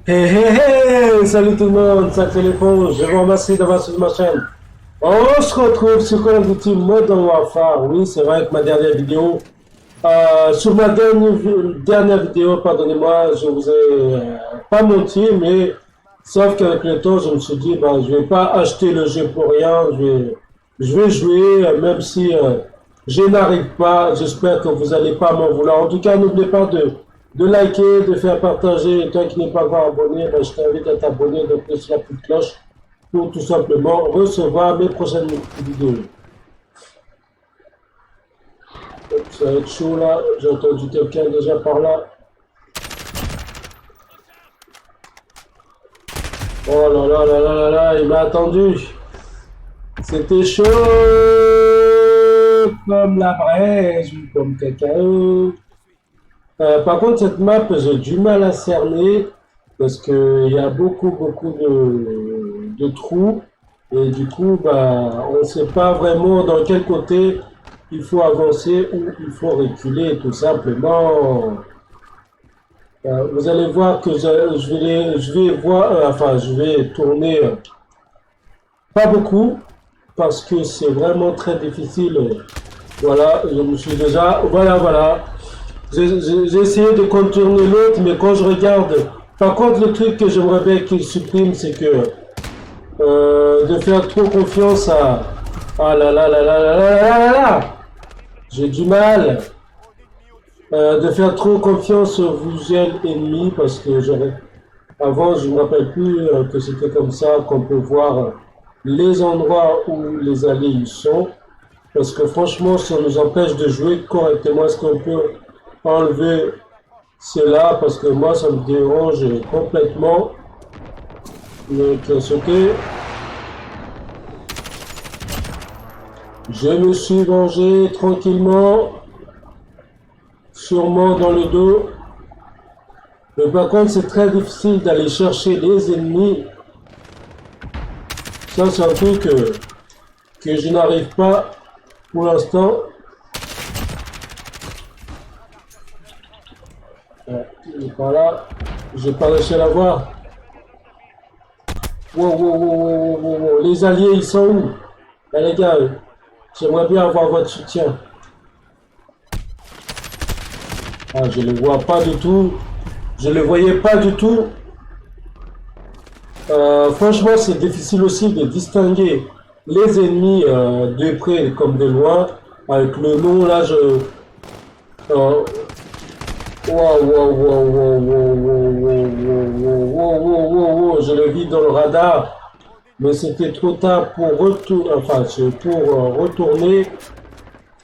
Hey, hey, hey! Salut tout le monde, sacré l'éponge, je vous remercie d'avoir suivi ma chaîne. On se retrouve sur Call of Duty Modern Warfare. Oui, c'est vrai que ma dernière vidéo, sur ma dernière vidéo, pardonnez-moi, je vous ai pas menti, mais sauf qu'avec le temps, je me suis dit, bah, je vais pas acheter le jeu pour rien, je vais jouer, même si je n'arrive pas. J'espère que vous n'allez pas m'en vouloir. En tout cas, n'oubliez pas de liker, de faire partager. Et toi qui n'es pas encore abonné, ben, je t'invite à t'abonner, de cliquer sur la petite cloche pour tout simplement recevoir mes prochaines vidéos. Hop, ça va être chaud là, j'ai entendu quelqu'un déjà par là. Oh là là là là là là, il m'a attendu. C'était chaud comme la braise ou comme cacao. Par contre, cette map, j'ai du mal à cerner parce qu'il y a beaucoup de trous et du coup, bah, on ne sait pas vraiment dans quel côté il faut avancer ou il faut reculer tout simplement. Vous allez voir que je vais tourner pas beaucoup parce que c'est vraiment très difficile. Voilà, je me suis déjà, voilà. J'ai essayé de contourner l'autre, mais quand je regarde, par contre, le truc que j'aimerais bien qu'il supprime, c'est que de faire trop confiance à, ah là là là là là là là là là, j'ai du mal de faire trop confiance au visuel ennemi parce que avant, je ne me rappelle plus que c'était comme ça qu'on peut voir les endroits où les alliés ils sont. Parce que franchement, ça nous empêche de jouer correctement. Est-ce qu'on peut enlever cela? Parce que moi, ça me dérange complètement. Donc, sauter. Je me suis vengé tranquillement, sûrement dans le dos. Mais par contre, c'est très difficile d'aller chercher les ennemis. Ça, c'est un truc que je n'arrive pas pour l'instant. Il est par là. J'ai pas réussi à la voir. Wow. Les alliés, ils sont où? Là, les gars, j'aimerais bien avoir votre soutien. Ah, je ne les vois pas du tout. Je ne les voyais pas du tout. Franchement, c'est difficile aussi de distinguer les ennemis de près comme de loin. Avec le nom, là, Wow, je le vis dans le radar, mais c'était trop tard pour retourner.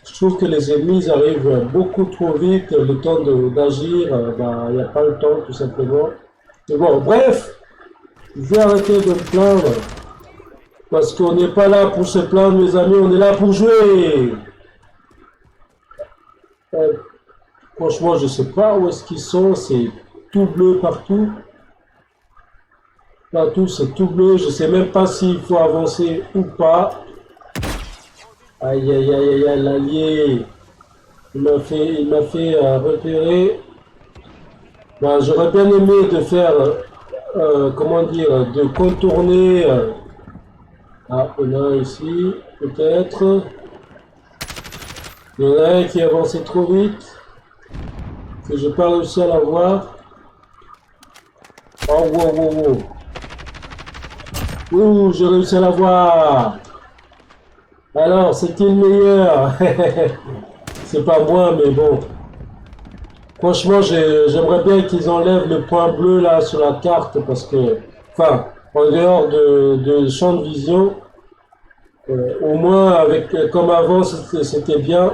Je trouve que les ennemis arrivent beaucoup trop vite, le temps d'agir, il n'y a pas le temps tout simplement. Mais bon, bref, je vais arrêter de me plaindre, parce qu'on n'est pas là pour se plaindre, mes amis, on est là pour jouer. Franchement, je sais pas où est-ce qu'ils sont, c'est tout bleu partout. Partout, c'est tout bleu, je sais même pas s'il faut avancer ou pas. Aïe, l'allié, il m'a fait repérer. Ben, j'aurais bien aimé de faire, comment dire, de contourner. Ah, il y en a un ici, peut-être. Il y en a un qui avançait trop vite, que j'ai pas réussi à l'avoir. Oh, wow. Ouh, j'ai réussi à l'avoir. Alors, c'était le meilleur. C'est pas moi, mais bon. Franchement, j'aimerais bien qu'ils enlèvent le point bleu là sur la carte parce que, enfin, en dehors de champ de vision, au moins avec comme avant, c'était bien.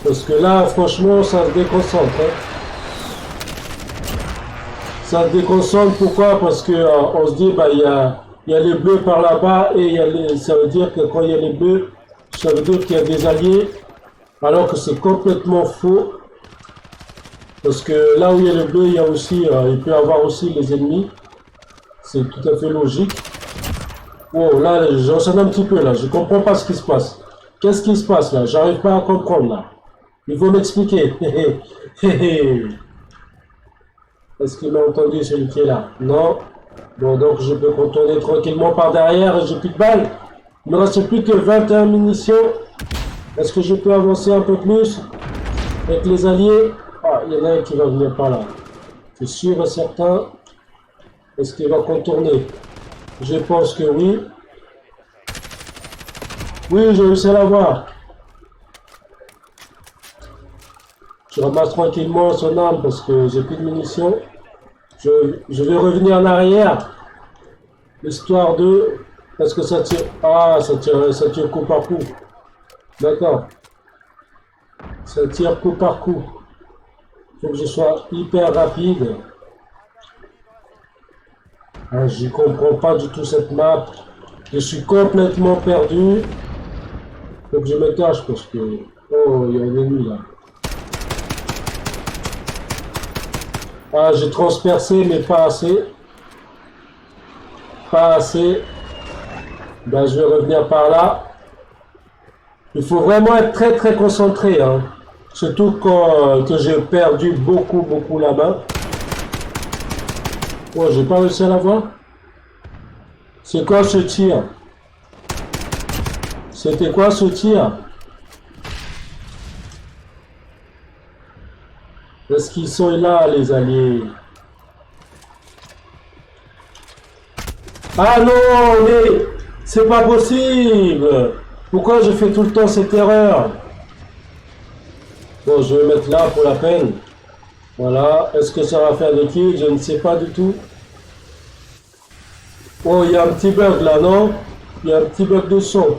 Parce que là, franchement, ça se déconcentre. Hein. Ça se déconcentre, pourquoi? Parce que on se dit, bah, il y a les bleus par là-bas et ça veut dire que quand il y a les bleus, ça veut dire qu'il y a des alliés, alors que c'est complètement faux. Parce que là où il y a les bleus, il y a aussi, il peut y avoir aussi les ennemis. C'est tout à fait logique. Wow, là, j'enchaîne un petit peu, là. Je comprends pas ce qui se passe. Qu'est-ce qui se passe, là? J'arrive pas à comprendre, là. Il faut m'expliquer. Est-ce qu'il m'a entendu celui qui est là? Non. Bon, donc je peux contourner tranquillement par derrière et j'ai plus de balles. Il ne me reste plus que 21 munitions. Est-ce que je peux avancer un peu plus avec les alliés? Ah, il y en a un qui va venir par là. C'est sûr et certain. Est-ce qu'il va contourner? Je pense que oui. Oui, j'ai réussi à l'avoir. Je ramasse tranquillement son arme parce que j'ai plus de munitions. Je vais revenir en arrière. Histoire de... Parce que ça tire... Ah, ça tire coup par coup. D'accord. Ça tire coup par coup. Il faut que je sois hyper rapide. Ah, je comprends pas du tout cette map. Je suis complètement perdu. Faut que je me cache parce que... Oh, il y a un ennemi là. Ah, j'ai transpercé, mais pas assez. Pas assez. Ben, je vais revenir par là. Il faut vraiment être très très concentré, hein. Surtout quand que j'ai perdu beaucoup la main. Oh, j'ai pas réussi à l'avoir. C'est quoi ce tir? C'était quoi ce tir? Est-ce qu'ils sont là, les alliés? Ah non, mais c'est pas possible! Pourquoi je fais tout le temps cette erreur? Bon, je vais mettre là pour la peine. Voilà. Est-ce que ça va faire des kills? Je ne sais pas du tout. Oh, il y a un petit bug là, non? Il y a un petit bug de son.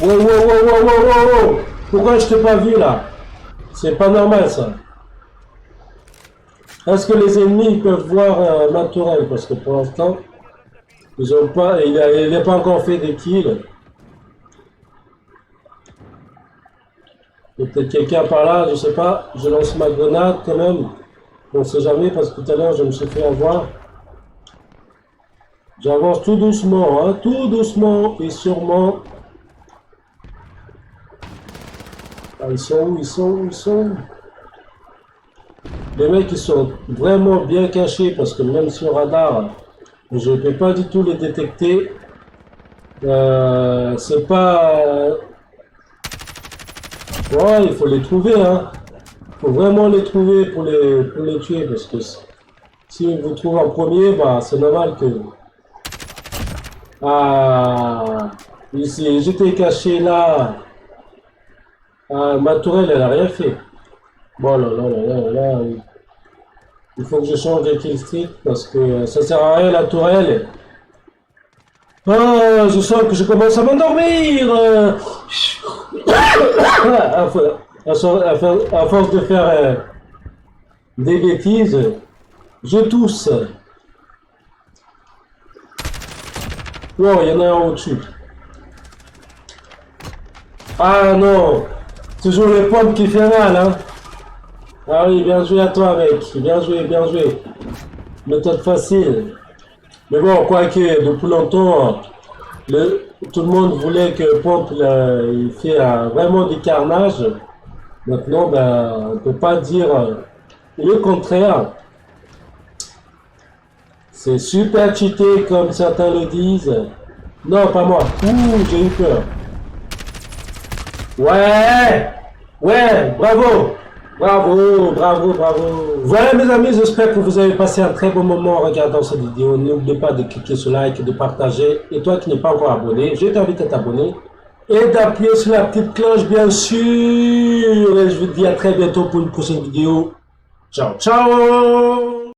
Wow. Pourquoi je t'ai pas vu là? C'est pas normal ça. Est-ce que les ennemis peuvent voir ma tourelle? Parce que pour l'instant, ils ont pas, il n'a pas encore fait des kills. Il y a peut-être quelqu'un par là, je sais pas. Je lance ma grenade quand même. On sait jamais parce que tout à l'heure je me suis fait avoir. J'avance tout doucement, hein, tout doucement et sûrement. Ah, ils sont où? Les mecs ils sont vraiment bien cachés parce que même sur radar, je ne peux pas du tout les détecter. C'est pas... Ouais, il faut les trouver, hein. Il faut vraiment les trouver pour les tuer parce que si vous trouvez en premier, bah c'est normal que... Ah, ici, j'étais caché là. Ah, ma tourelle, elle a rien fait. Bon, là. Il faut que je change de kill streak parce que ça sert à rien la tourelle. Ah, je sens que je commence à m'endormir. À force de faire des bêtises, je tousse. Wow, il y en a un au-dessus. Ah non, toujours les pompes qui fait mal, hein. Ah oui, bien joué à toi, mec. Bien joué. Méthode facile. Mais bon, quoique, depuis longtemps, tout le monde voulait que Pomp il fait vraiment du carnage. Maintenant, ben, on ne peut pas dire le contraire. C'est super cheaté, comme certains le disent. Non, pas moi. Ouh, j'ai eu peur. Ouais, bravo. Voilà mes amis, j'espère que vous avez passé un très bon moment en regardant cette vidéo. N'oubliez pas de cliquer sur like, de partager. Et toi qui n'es pas encore abonné, je t'invite à t'abonner. Et d'appuyer sur la petite cloche, bien sûr. Et je vous dis à très bientôt pour une prochaine vidéo. Ciao.